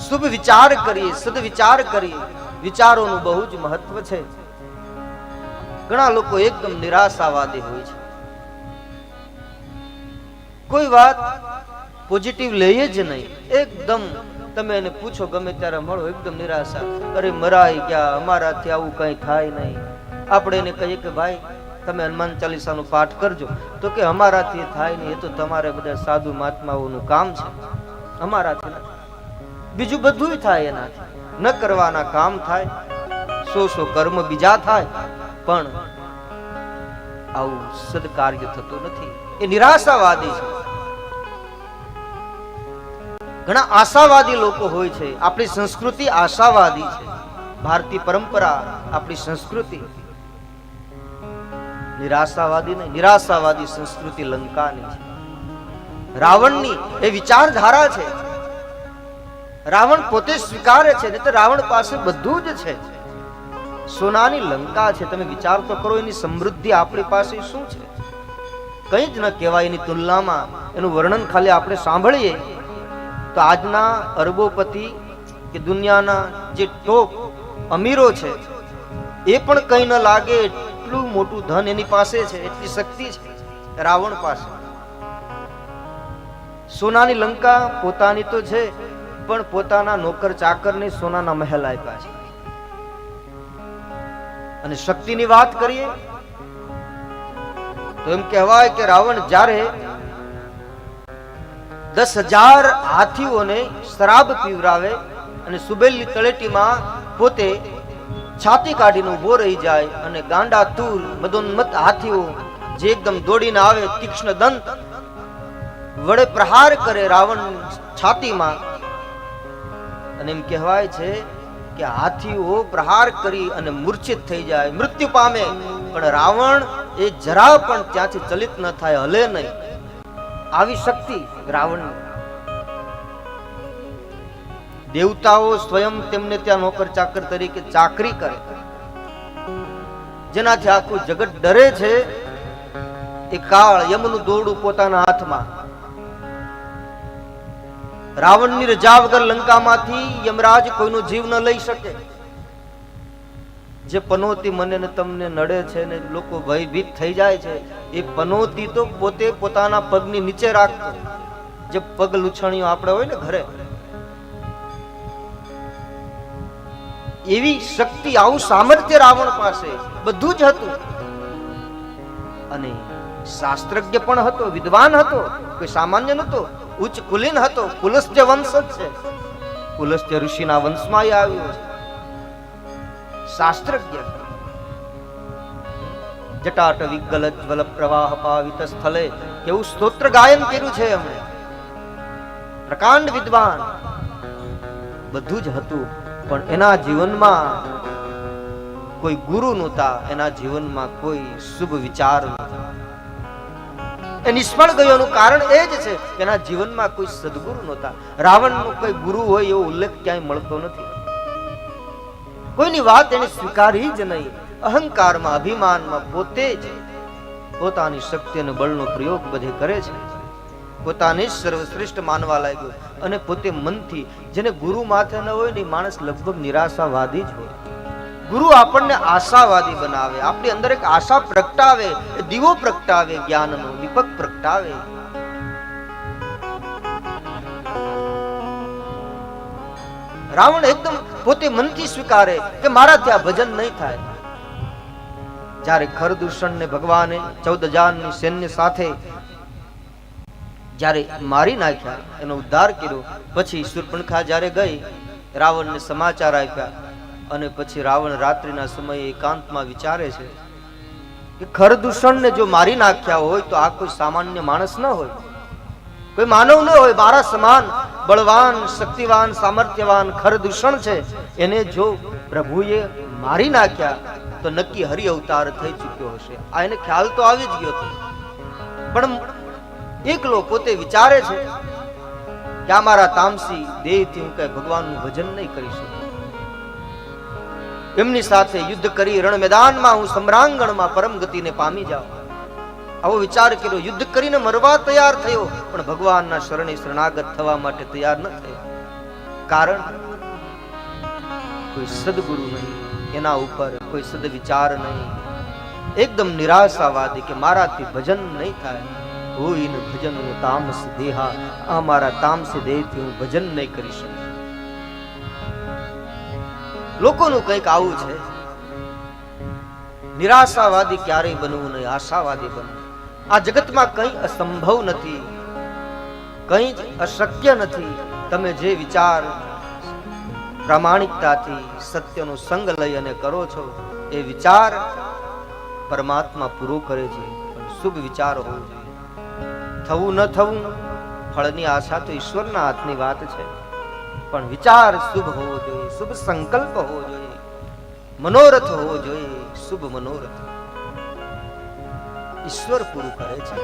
શુભ વિચાર કરીએ, સદવિચાર કરીએ. વિચારોનું બહુ જ મહત્વ છે. ઘણા લોકો એકદમ નિરાશાવાદી હોય છે. કોઈ વાત પોઝિટિવ લઈએ જ નહીં. એકદમ તમે એને પૂછો ગમે ત્યારે મળો, એકદમ નિરાશા. અરે મરાઈ ગયા, અમારાથી આવું કઈ થાય નહીં. આપણે એને કહીએ કે ભાઈ તમે હનુમાન ચાલીસાનો પાઠ કરજો, તો કે અમારાથી થાય નહીં, એ તો તમારે બધા સાધુ મહાત્માઓનું કામ છે, અમારાથી નથી. બીજું બધું થાય એનાથી. ન કરવાના કામ થાય, સો કર્મ બીજા થાય, પણ આવું સદકાર્ય થતું નથી. એ નિરાશાવાદી છે. ઘણા આશાવાદી લોકો હોય છે. આપણી સંસ્કૃતિ આશાવાદી છે. ભારતીય પરંપરા, આપણી સંસ્કૃતિ નિરાશાવાદી નહીં. નિરાશાવાદી સંસ્કૃતિ લંકાની છે, રાવણની એ વિચારધારા છે. રાવણ પોતે સ્વીકારે છે, નહીં તો રાવણ પાસે બધું જ છે. સોનાની લંકા છે. તમે વિચાર તો કરો, એની સમૃદ્ધિ આપણી પાસે શું છે? કંઈ જ ન કહેવાય એની તુલનામાં. એનું વર્ણન ખાલી આપણે સાંભળીએ તો આજના અરબોપતિ કે દુનિયાના જે ટોપ અમીરો છે એ પણ કંઈ ન લાગે. એટલું મોટું ધન એની પાસે છે, એટલી શક્તિ છે રાવણ પાસે. સોનાની લંકા પોતાની તો છે, પણ પોતાના નોકર ચાકરને સોનાના મહેલ આપ્યા છે. અને શક્તિની વાત કરીએ તો એમ કહેવાય કે રાવણ જ્યારે 10,000 હાથીઓને શરાબ પીવરાવે અને સુબેલની તળેટીમાં પોતે છાતી કાઢીને ઉભો રહી જાય અને ગાંડા તૂર મદોન્મત હાથીઓ જે એકદમ દોડીને આવે, તીક્ષ્ણ દંત વડે પ્રહાર કરે રાવણ છાતીમાં. અને એમ કહેવાય છે કે હાથીઓ પ્રહાર કરી અને મૂર્છિત થઈ જાય, મૃત્યુ પામે, પણ રાવણ એ જરા પણ ત્યાંથી ચલિત ન થાય, હલે નહીં. આવી શક્તિ રાવણની. દેવતાઓ સ્વયં તેમને ત્યાં નોકર ચાકર તરીકે ચાકરી કરે, જેનાથી આખું જગત ડરે છે. એ કાળ યમનું દોરડું પોતાના હાથમાં. રાવણની રજા વગર લંકામાંથી યમરાજ કોઈનો જીવ ન લઈ શકે. જે પનોતી મને ને તમને નડે છે ને લોકો ભયભીત થઈ જાય છે, એ પનોતી તો પોતે પોતાના પગની નીચે રાખતો. જે પગ લૂછણીઓ આપણે હોય ને ઘરે, એવી શક્તિ, આવું સામર્થ્ય રાવણ પાસે બધું જ હતું. અને શાસ્ત્રજ્ઞ પણ હતો, વિદ્વાન હતો, કોઈ સામાન્ય નતો. ઉચ્ચ કુલીન હતો, પુલસ્ત્ય વંશ જ છે. પુલસ્ત્ય ઋષિના વંશમાં આવ્યો છે. શાસ્ત્રજ્ઞ. જટાટ વિગલ જ્વલ પ્રવાહ પાવિત સ્થલે કેવું સ્તોત્ર ગાયન કર્યું છે એમણે. પ્રકાંડ વિદ્વાન બધું જ હતું, પણ એના જીવનમાં કોઈ ગુરુ નહોતા, એના જીવનમાં કોઈ શુભ વિચાર નહોતા. એ નિષ્ફળ ગયોનું કારણ એ જ છે કે એના જીવનમાં કોઈ સદગુરુ નહોતા. રાવણનો કોઈ ગુરુ હોય એવો ઉલ્લેખ ક્યાંય મળતો નથી. કોઈની વાત એને સ્વીકારી જ નહીં. અહંકારમાં, અભિમાનમાં પોતે જ પોતાની શક્તિ અને બળનો પ્રયોગ બધે કરે છે. પોતાને સર્વશ્રેષ્ઠ માનવા લાગ્યો. અને પોતે મનથી, જેને ગુરુ માથે ન હોય ને માણસ લગભગ નિરાશાવાદી જ હોય. ગુરુ આપણને આશાવાદી બનાવે, આપણી અંદર એક આશા પ્રગટાવે, દીવો પ્રગટાવે, જ્ઞાનનો દીપક પ્રગટાવે. રાવણ એકદમ પોતે મનથી સ્વીકારે કે મારાથી આ ભજન નહીં થાય. જ્યારે ખરદૂષણ ને ભગવાને 14,000 ની સૈન્ય સાથે જ્યારે મારી નાખ્યા, એનો ઉદ્ધાર કર્યો, પછી શૂર્પણખા જ્યારે ગઈ રાવણને સમાચાર આપ્યા, અને પછી રાવણ રાત્રિના સમયે એકાંતમાં વિચારે છે કે ખરદૂષણને જો મારી નાખ્યા હોય તો આ કોઈ સામાન્ય માણસ ન હોય, કોઈ માનવ ન હોય. મારા સમાન બળવાન, શક્તિવાન, સામર્થ્યવાન ખરદૂષણ છે, એને જો પ્રભુએ મારી નાખ્યા તો નક્કી હરિ અવતાર થઈ ચૂક્યો હશે. આ એને ખ્યાલ તો આવી જ ગયો હતો. પણ એકલો પોતે વિચારે છે કે આ મારા તામસી દેહથી હું કઈ ભગવાનનું ભજન નહીં કરી શકું. એમની સાથે યુદ્ધ કરી રણ મેદાનમાં હું સમ્રાંગણમાં પરમ ગતિને પામી જાઉં, આવો વિચાર કર્યો. યુદ્ધ કરીને મરવા તૈયાર થયો, પણ ભગવાનના શરણે શરણાગત થવા માટે તૈયાર ન થયો. કારણ કોઈ સદગુરુ નહીં, એના ઉપર કોઈ સદવિચાર નહીં, એકદમ નિરાશાવાદી કે મારાથી ભજન નહીં થાય. હોય ને ભજન હું તામસ દેહા, આ મારા તામસી દેહથી હું ભજન નહીં કરી શકું. લોકોનું કંઈક આવું છે. નિરાશાવાદી ક્યારેય બનવું નહીં, આશાવાદી બનવું. આ જગતમાં કંઈ અસંભવ નથી, કંઈ જ અશક્ય નથી. તમે જે વિચાર પ્રામાણિકતાથી સત્યનો સંગ લઈ અને કરો છો, એ વિચાર પરમાત્મા પૂરો કરે છે. પણ શુભ વિચાર હોવો જોઈએ. થવું ન થવું ફળની આશા તો ઈશ્વરના હાથની વાત છે, પણ વિચાર શુભ હોવો જોઈએ, શુભ સંકલ્પ હોવો જોઈએ, મનોરથ હોવો જોઈએ. શુભ મનોરથ ઈશ્વર પૂરું કરે છે.